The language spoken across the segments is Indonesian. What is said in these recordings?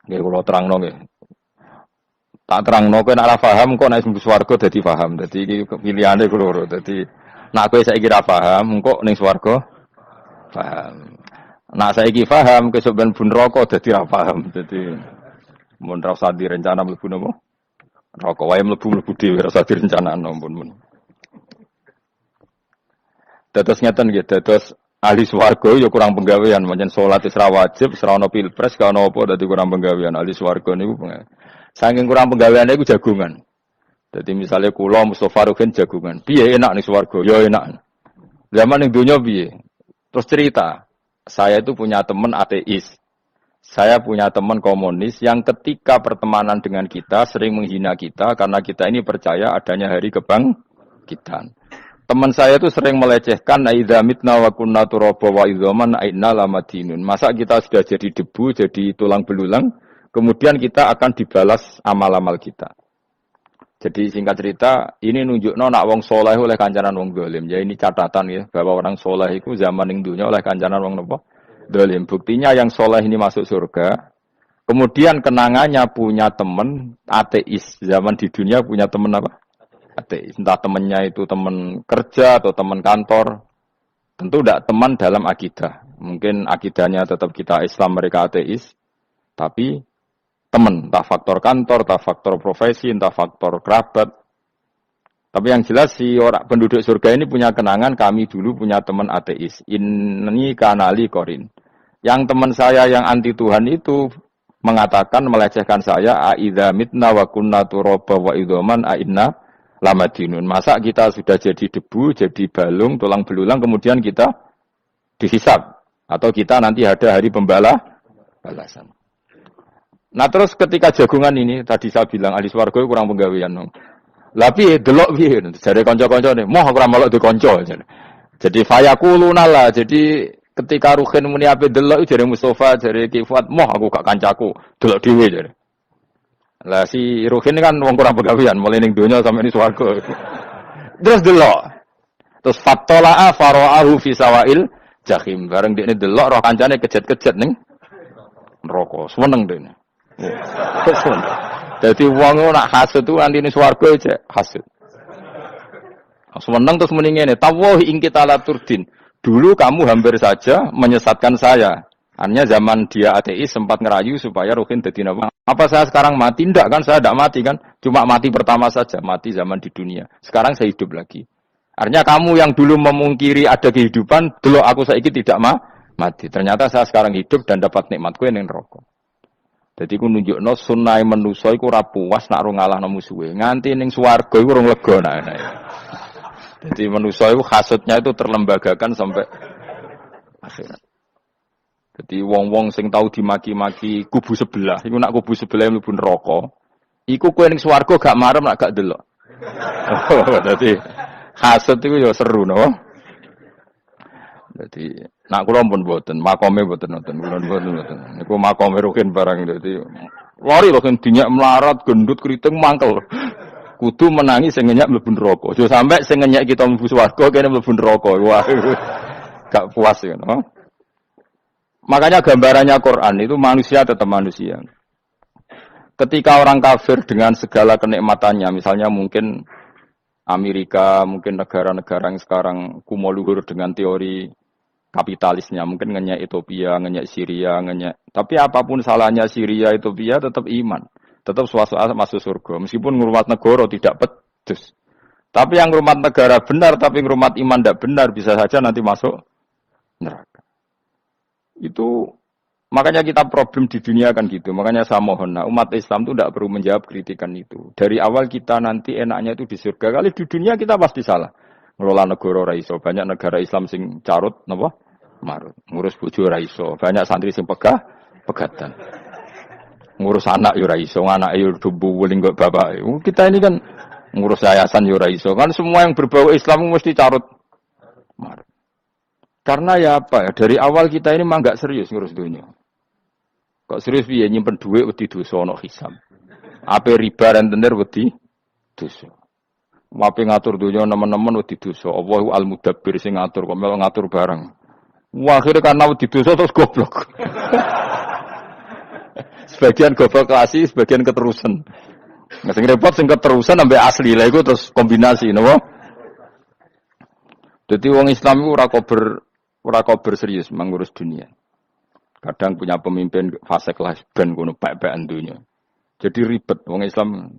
Nggih kula terangno nggih. Tak terangno kowe nek ora paham kok nek mlebu swarga dadi paham. Dadi iki pilihane kula loro. Dadi nek kowe saiki ora paham engko ning swarga paham. Nek saiki paham kesuk ben bun neraka dadi ora paham. Dadi mun ra usah direncana mlebu napa? Neraka wae mlebu dhewe ora usah direncanakno mun. Dados ngeten nggih, dados ahli swarga ya kurang penggawean, pancen salat wis ra wajib, ora ono pilpres, gak ono apa dadi kurang penggawean. Ahli swarga niku saking kurang penggaweane iku jagungan. Dadi misalnya kula Mustofa Ruhin jagungan. Piye enak ning swarga? Ya enak. Zaman ning donya piye? Terus cerita, saya itu punya teman ateis. Saya punya teman komunis yang ketika pertemanan dengan kita sering menghina kita karena kita ini percaya adanya hari kebangkitan. Teman saya itu sering melecehkan aidza mitna wa kunna turaba wa idzaman aina lamadinun. Masa kita sudah jadi debu, jadi tulang belulang, kemudian kita akan dibalas amal-amal kita. Jadi singkat cerita, ini nunjukno nak wong saleh oleh kancanan wong dolim. Ya ini catatan ya, bahwa orang saleh itu zaman ning dunya oleh kancanan wong napa? Dolim. Buktinya yang saleh ini masuk surga. Kemudian kenangannya punya teman ateis. Zaman di dunia punya teman apa? Ateis. Entah temannya itu teman kerja atau teman kantor. Tentu tidak teman dalam akidah. Mungkin akidahnya tetap kita Islam, mereka ateis. Tapi teman, entah faktor kantor, entah faktor profesi, entah faktor kerabat. Tapi yang jelas si orang penduduk surga ini punya kenangan, kami dulu punya teman ateis. Ini kanali korin. Yang teman saya yang anti Tuhan itu mengatakan, melecehkan saya, aidza mitna wa kunna turaba wa idzaman aina lamadinun. Masa kita sudah jadi debu, jadi balung, tulang belulang, kemudian kita dihisab. Atau kita nanti ada hari balasan. Nah terus ketika jagungan ini, tadi saya bilang, ahli swarga kurang penggawean. Tapi delok piye, jare kanca-kanca ne, moh aku ora melok dikonco. Jadi fayakuluna lah, jadi ketika Ruhin muni ape delok jare Mustofa, jare Kifat, moh aku gak kancaku, delok dhewe jare. Lah si Ruhin kan wong kurang pegawean, mulai ning donya sampe ning swarga. Terus delok. Terus fattala'a fara'ahu fi sawail jahim. Bareng dekne delok roh kancane kejet-kejet ning neraka. Seneng dene. Dadi wong nak hasud tu antine swarga aja hasud. Seneng terus muni ngene, tawahi ing kita laturdin. Dulu kamu hampir saja menyesatkan saya. Artinya zaman dia ateis sempat ngerayu supaya Ruhin jadi apa? Apa saya sekarang mati? Tidak kan, saya tidak mati kan. Cuma mati pertama saja, mati zaman di dunia. Sekarang saya hidup lagi. Artinya kamu yang dulu memungkiri ada kehidupan, dulu aku saiki tidak mati. Ternyata saya sekarang hidup dan dapat nikmatku yang rokok. Jadi aku nunjukno sunai manusa iku ora puas nak ora ngalahno musuhe. Nganti ning swarga iku ora lega nak. Jadi manusa iku hasudnya itu terlembagakan sampai akhirat. Jadi wong-wong sing tau dimaki-maki kubu sebelah, iku nak kubu sebelah mlebu neraka, iku kowe ning swarga gak marem nak gak delok. Dadi hasud iku ya seru no. Dadi nak kula pun mboten, makome mboten nonton, kula mboten. Niku makome Ruhin barang dadi lori lho kan dinyak melarat, gendut, kriting mangkel. Kudu menangi sing ngenyak mlebu neraka. Aja sampe sing ngenyak kita mlebu swarga kene mlebu neraka. Wah. Gak puas ya, no. Makanya gambarannya Quran itu manusia tetap manusia. Ketika orang kafir dengan segala kenikmatannya, misalnya mungkin Amerika, mungkin negara-negara yang sekarang kumo luhur dengan teori kapitalisnya, mungkin ngenyak Ethiopia, ngenyak Syria, ngenyak. Tapi apapun salahnya Syria, Ethiopia tetap iman, tetap suatu masuk surga. Meskipun ngurmat negara tidak pedes. Tapi yang ngurmat negara benar, tapi ngurmat iman tidak benar, bisa saja nanti masuk neraka. Itu makanya kita problem di dunia kan gitu. Makanya saya mohon, umat Islam itu tidak perlu menjawab kritikan itu. Dari awal kita nanti enaknya itu di surga. Kali di dunia kita pasti salah. Ngelola negara ra iso. Banyak negara Islam sing carut napa? Marut. Ngurus bojo ra iso. Banyak santri sing pegatan. Ngurus anak yo ra iso, anake yo dumbu weling kok bapake. Kita ini kan ngurus yayasan yo ra iso. Kan semua yang berbau Islam mesti carut marut. Karena ya apa ya, dari awal kita ini mah gak serius ngurus dunia. Kok serius piye nyimpen duit wedi dosa ana hisab. Ape riba rentenir wedi dosa. Wape ngatur dunia nemen-nemen wedi dosa. Allahu al-mudabbir sing ngatur kok melu ngatur barang. Wah, akhirnya karena wedi dosa terus goblok. Sebagian goblok klasi, sebagian keterusan. Nggak sing repot sing keterusan sampai asli lah iku terus kombinasi napa? Jadi wong Islam itu ora kober serius mengurus dunia. Kadang punya pemimpin fasik lah ben kono pek-pekan dunia. Jadi ribet wong Islam.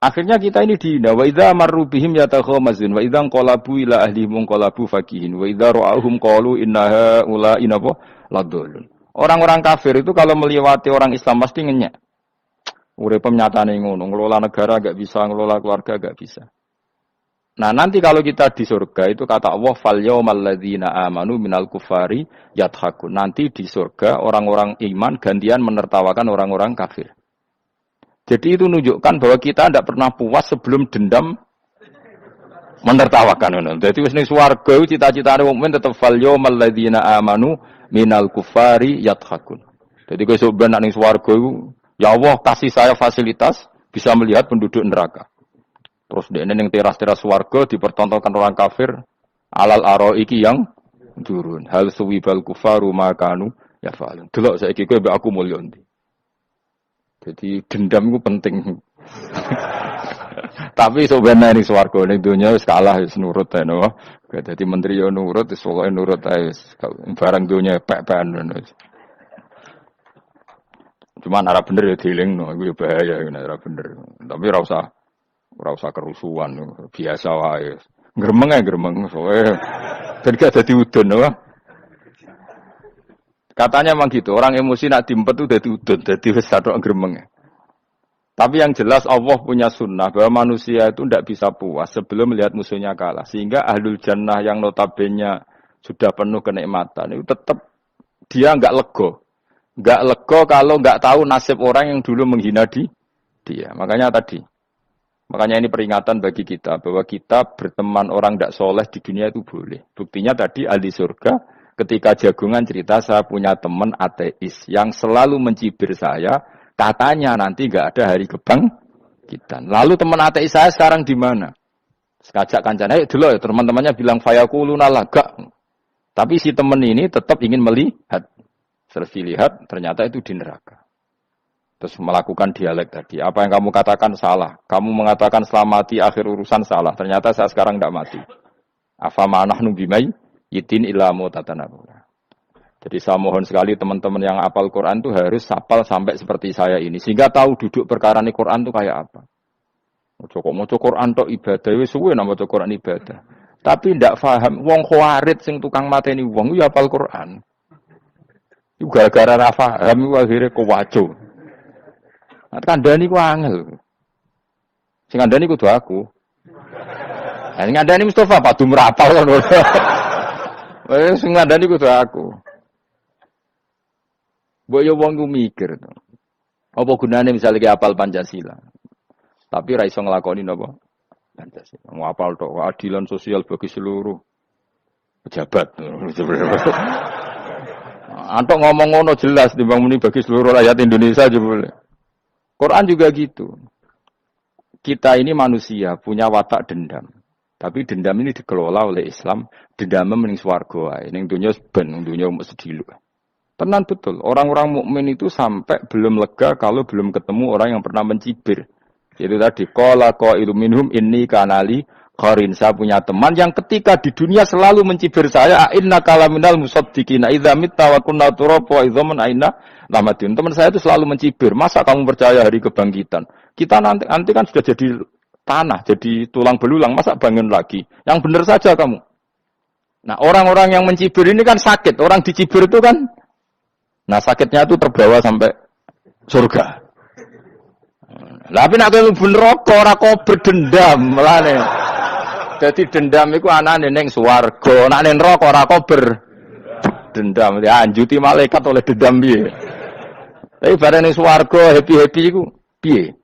Akhirnya kita ini dihina wa idza marru bihim yatakhamazun wa idza qalabu ila ahlihim qalabu fakihin wa idza ra'ahum qalu innaha ula inapa ladallun. Orang-orang kafir itu kalau melewati orang Islam pasti ngenyek. Urip nyatane ngono, ngelola negara enggak bisa, ngelola keluarga enggak bisa. Nah, nanti kalau kita di surga itu kata Allah fal yaumal ladzina amanu minal kufari yadhakun. Nanti di surga orang-orang iman gantian menertawakan orang-orang kafir. Jadi itu menunjukkan bahwa kita tidak pernah puas sebelum dendam menertawakan. Jadi wis ning swarga cita-citane mukmin tetep fal yaumal ladzina amanu minal kufari yadhakun. Jadi kowe sok ben ning swarga iku ya Allah kasih saya fasilitas bisa melihat penduduk neraka. Terus dia ning teras-teras swarga dipertontonkan orang kafir alal araiki yang turun. Hal suwibal kufaru makanu ya fa'alun. Delok saiki kowe mbek aku mulya ndi. Jadi dendam itu penting. Tapi sebenarnya ning swarga ning donya wis kalah wis nurut ae no. Dadi menteri yo nurut wis pokoke nurut ae barang donya pek-pekan ngono. Cuman ora bener ya dielingno iku yo bahaya nek ora bener. Tapi ora usah kerusuhan biasa wae. Gremeng ae gremeng soalnya ben gak dadi udun no. Katanya memang gitu, orang emosi nak diempet itu dadi udun, dadi wis satok gremeng. Tapi yang jelas Allah punya sunnah bahwa manusia itu tidak bisa puas sebelum melihat musuhnya kalah. Sehingga ahlul jannah yang notabene sudah penuh kenikmatan itu tetap dia enggak lego. Enggak lego kalau enggak tahu nasib orang yang dulu menghina dia. Makanya ini peringatan bagi kita bahwa kita berteman orang tidak soleh di dunia itu boleh. Buktinya tadi ahli surga ketika jagungan cerita saya punya teman ateis yang selalu mencibir saya, katanya nanti enggak ada hari kebangkitan. Lalu teman ateis saya sekarang di mana? Sekajak kancana, ayo dulu ya teman-temannya bilang fayaquluna lagak. Tapi si teman ini tetap ingin melihat. Selesai lihat ternyata itu di neraka. Terus melakukan dialek tadi. Apa yang kamu katakan salah. Kamu mengatakan selamat mati akhir urusan salah. Ternyata saya sekarang tidak mati. Afama nahnu bimai yitin ilamu tatanabura. Jadi saya mohon sekali teman-teman yang hafal Quran itu harus hafal sampai seperti saya ini. Sehingga tahu duduk perkara ini Quran itu kayak apa. Mau Quran tok ibadah. Wis suwe nama Quran ibadah. Tapi tidak paham. Wong khawarit sing tukang mateni wong itu hafal Quran. Itu gara-gara ra paham itu akhirnya kewaco. Kandhani ku angel. Sing kandhani kudu aku. Sing kandhani Mustafa padu merapal ngono. Sing kandhani kudu aku. Mbok yo wong ku mikir to. Apa gunane misale ki hafal Pancasila. Tapi ra iso nglakoni napa? Pancasila. Ngapal tok keadilan sosial bagi seluruh pejabat. Antok ngomong ngono jelas timbang muni bagi seluruh rakyat Indonesia aja boleh. Quran juga gitu. Kita ini manusia punya watak dendam. Tapi dendam ini dikelola oleh Islam. Dendam mending swarga wae. Ning dunya ben, ning dunya mesti dilu. Tenan betul. Orang-orang mukmin itu sampai belum lega kalau belum ketemu orang yang pernah mencibir. Itu tadi qala qailu minhum inni kanali qarin. Saya punya teman yang ketika di dunia selalu mencibir saya, inna kalaminal musaddiqina idza mitta wa kunna turaba wa idzaman aina lamadun. Teman saya itu selalu mencibir, masa kamu percaya hari kebangkitan? Kita nanti kan sudah jadi tanah, jadi tulang belulang, masa bangun lagi? Yang benar saja kamu. Nah, orang-orang yang mencibir ini kan sakit. Orang dicibir itu kan, nah sakitnya itu terbawa sampai surga. Tapi nak mlebu neraka ora kok berdendam melane. Dadi dendam iku anane ning swarga, nek ning neraka ora kok berdendam. Dianjuti malaikat oleh dendam piye. Tapi bareng ning swarga happy-happy iku piye?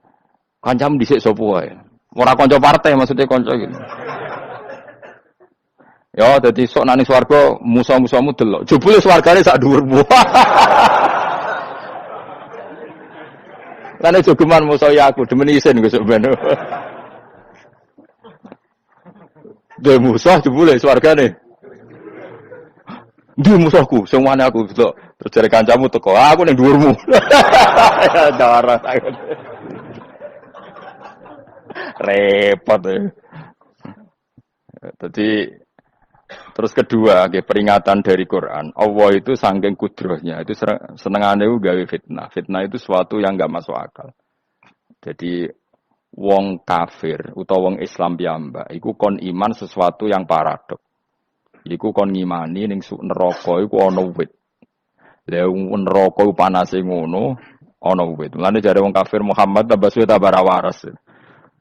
Kancam dhisik sapa wae. Ora kanca partai maksudnya kanca gitu. Ya dadi sok nek ning swarga musuh-musuhmu delok. Jebule swargane sak dhuwur. Lane jogeman musuh ya aku demen isin Gus Ben. Dhe musuh jebule swargane. Ndi musuhku sing wane aku delok. Terus dari kancamu teko, aku ning dhuwurmu. Jawara. Repot ya. Jadi terus kedua, peringatan dari Quran. Allah itu saking kudrohnya, itu senengane gawe fitnah. Fitnah itu sesuatu yang enggak masuk akal. Jadi wong kafir utawa wong Islam piyambak iku kon iman sesuatu yang paradok. Iku kon ngimani ning neraka iku ana wit. Lah neraka panase ngono ana wit. Mulane jare wong kafir Muhammad tambah suwe tambah waras.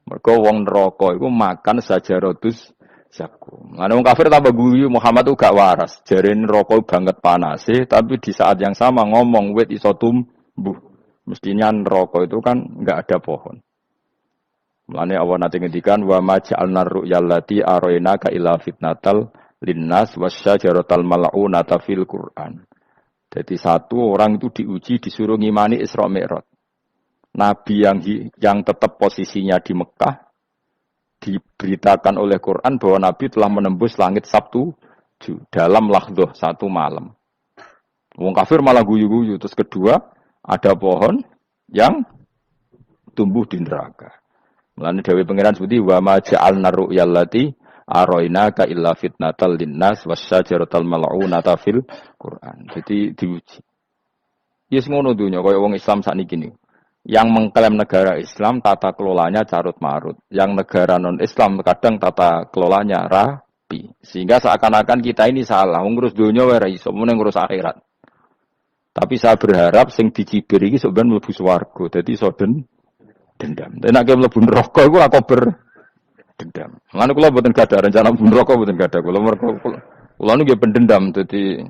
Mergo wong neraka iku makan sajaratus zakum. Mulane wong kafir tambah guyu Muhammad itu gak waras. Jare neraka banget panase tapi di saat yang sama ngomong wit iso tumbuh. Mestinya neraka itu kan enggak ada pohon. Mulane Allah nanti ngendikan wa ma ja'alna ru'yallati arainaka illa fitnatal linnas wasyajaratal mal'unata fil Qur'an. Jadi satu orang itu diuji disuruh ngimani Isra Mi'raj. Nabi yang tetap posisinya di Mekah diberitakan oleh Quran bahwa Nabi telah menembus langit Sabtu dalam lahdoh satu malam. Wong kafir malah guyu-guyu. Terus kedua, ada pohon yang tumbuh di neraka. Mulane Dewi Pangeran seperti wa ma ja'alna ru'yallati arainaka illa fitnatal linnas wasyajaratal mal'unata fil Quran. Jadi diuji. Yes ngono dunya kaya wong Islam sakniki niku. Yang mengklaim negara Islam tata kelolanya carut marut. Yang negara non-Islam kadang tata kelolanya rapi. Sehingga seakan-akan kita ini salah. Ngurus dunia ora iso, mung ngurus akhirat. Tapi saya berharap sing dicibir iki sebenarnya mlebu swarga. Dadi iso dendam. Nek nek mlebu neraka iku ora kober dendam. Lan kula mboten gadah rencana mlebu neraka mboten gadah. Kula mergo kula niku nggih pendendam dadi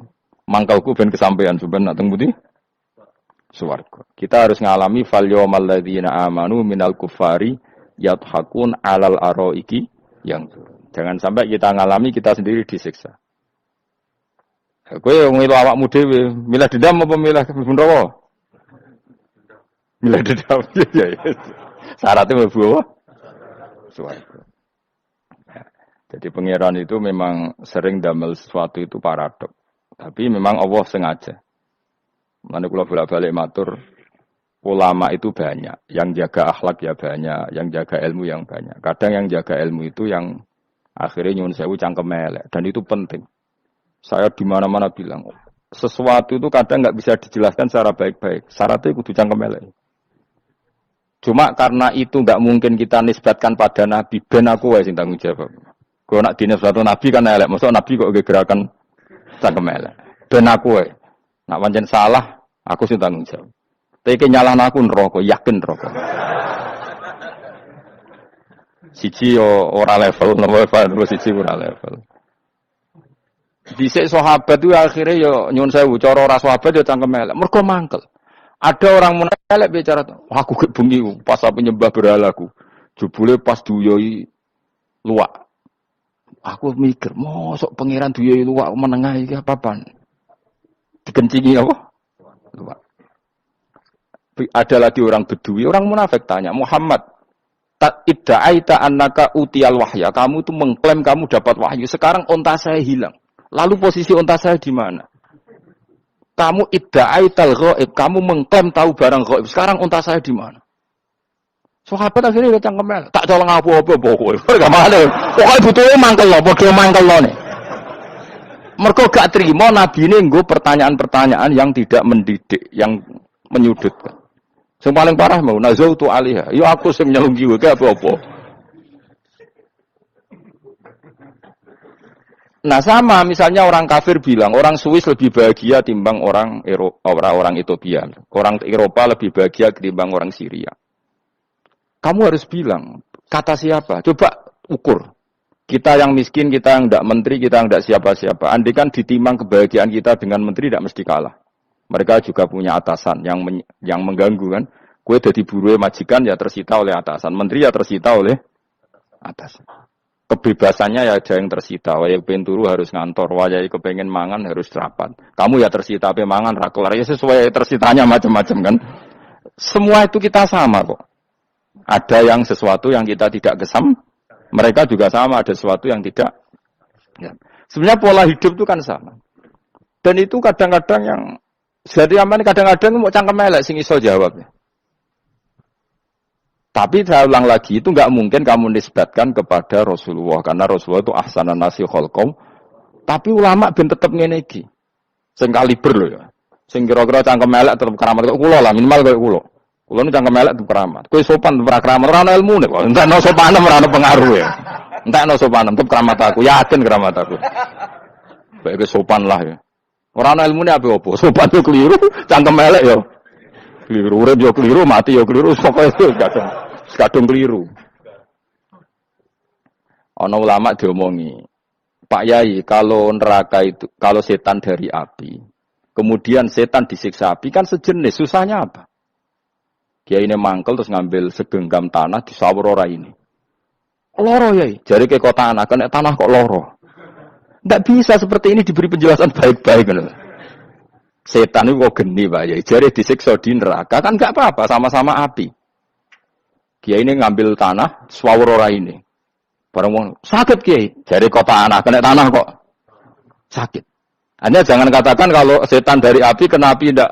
mangkalku ben kesampaian sampeyan nak teng pundi? Swarga. Kita harus ngalami fal yawmal ladzina amanu minal kuffari yadhakun alal araiki yang jangan sampai kita ngalami kita sendiri disiksa. Kowe ngilu awakmu dhewe, milah dendam apa milah neraka? Milah dendam. Ya ya. Syaratnya mlebu apa? Swarga. Jadi pangeran itu memang sering damel sesuatu itu paradok. Tapi memang Allah sengaja. Mana kula bolak-balik matur, ulama itu banyak, yang jaga akhlak ya banyak, yang jaga ilmu yang banyak. Kadang yang jaga ilmu itu yang akhirnya nyuwun sewu cangkem elek, dan itu penting. Saya di mana-mana bilang, sesuatu itu kadang nggak bisa dijelaskan secara baik-baik. Syaratnya kudu cangkem elek. Cuma karena itu nggak mungkin kita nisbatkan pada Nabi, ben aku wae sing tanggung jawab. Kalau nak dinisbatkan Nabi kan elek, maksud Nabi kok gerakan cangkem elek. Ben aku wae. Nak pancen salah, aku sing tanggung jawab. Tapi nyalahno aku neraka, yakin neraka. Siji ora level, nomor siji ora level. Dhisik sahabat itu akhirnya yo nyun sewu cara ora sahabat yo cangkem elek. Mergo mangkel. Ada orang munafik bicara, aku gek bengi pas apa nyembah berhalaku. Jebule pas duyoi luwak. Aku mikir, mosok pangeran duyoi luwak menengah iki apa-apaan? Dikencingi apa? Luwak. Ada lagi orang Bedui, orang munafik tanya, Muhammad, idda'aita annaka utiyal wahya, kamu itu mengklaim kamu dapat wahyu, sekarang onta saya hilang. Lalu posisi onta saya di mana? Kamu idda'aital ghaib, kamu mengklaim tahu barang ghaib, sekarang onta saya di mana? Sahabat akhirnya udah cangkem, tak colong apa-apa pokoknya. Enggak mana. Pokoknya butuhnya mangkel lo, padha mangkel lo nih. Mergo gak terima Nabi ini nggo pertanyaan-pertanyaan yang tidak mendidik, yang menyudutkan. Yang paling parah mau nazautu alaiha. Yo aku sing nyelunggi wae apa-apa. Nah sama misalnya orang kafir bilang orang Swiss lebih bahagia timbang orang orang Ethiopia. Orang Eropa lebih bahagia ketimbang orang Syria. Kamu harus bilang kata siapa? Coba ukur. Kita yang miskin, kita yang tidak menteri, kita yang tidak siapa-siapa. Andai kan ditimbang kebahagiaan kita dengan menteri tidak mesti kalah. Mereka juga punya atasan yang mengganggu kan. Kue jadi buruh majikan ya tersita oleh atasan. Menteri ya tersita oleh atasan. Kebebasannya ya ada yang tersita. Wajah pengen turu harus ngantor. Wajah kepengen mangan harus rapat. Kamu ya tersita tapi mangan rakelar. Ya sesuai tersitanya macam-macam kan. Semua itu kita sama kok. Ada yang sesuatu yang kita tidak gesam. Mereka juga sama, ada sesuatu yang tidak. Ya. Sebenarnya pola hidup itu kan sama. Dan itu kadang-kadang yang Jadi aman kadang-kadang mau cangkem elek sing iso jawab. Tapi saya ulang lagi itu nggak mungkin kamu nisbatkan kepada Rasulullah karena Rasulullah itu ahsanan nasi khalqom. Tapi ulama ben tetep ngene iki. Sing kaliber lho ya. Sing kira-kira cangkem elek tetep keramat kok kula lah minimal koyo kula. Kula nu cangkem elek tetep keramat. Kowe sopan ora keramat ora ono ilmune kok. Entekno sopanem ora ono pengaruh ya. Entekno sopanem tetep keramat aku, yakin keramat aku. Baik sopan lah ya. Ora ana ilmune apa-apa. Sopan yo keliru, cangkem elek yo keliru, urip yo keliru, mati yo keliru, pokoke kadung keliru. Ana ulama diomongi, Pak Yai, kalau neraka itu, kalau setan dari api, kemudian setan disiksa api kan sejenis, susahnya apa? Kiai ini mangkel terus ngambil segenggam tanah disawur ora ini. Loro Yai, jari ke kota tanah, kena tanah kok loro. Tidak bisa seperti ini diberi penjelasan baik-baik. Setan itu kok geni Pak Yai. Jadi disiksa di neraka kan nggak apa-apa, sama-sama api. Kiai ini ngambil tanah, swawur ora ini. Barang mau sakit Kiai. Jadi kota tanah, kena tanah kok sakit. Anda jangan katakan kalau setan dari api kena api tidak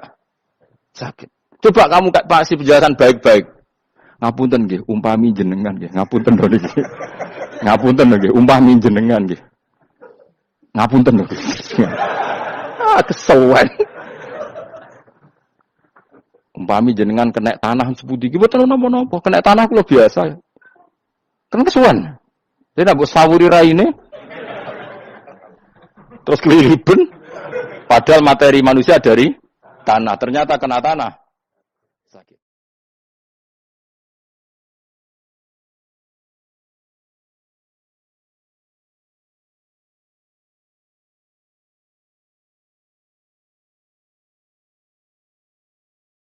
sakit. Coba kamu kasih penjelasan baik-baik. Ngapunten nggih, umpami jenengan nggih. Ngapunten lho niki. Ngapunten nggih, umpami jenengan nggih. Ngapunten lho. Kesuwen. Umpami jenengan kena tanah sepundi iki mboten napa-napa, kena tanah kula biasa. Kan kesuwen. Dene mbok sawuri raine. Terus keliliben padahal materi manusia dari tanah, ternyata kena tanah sakit.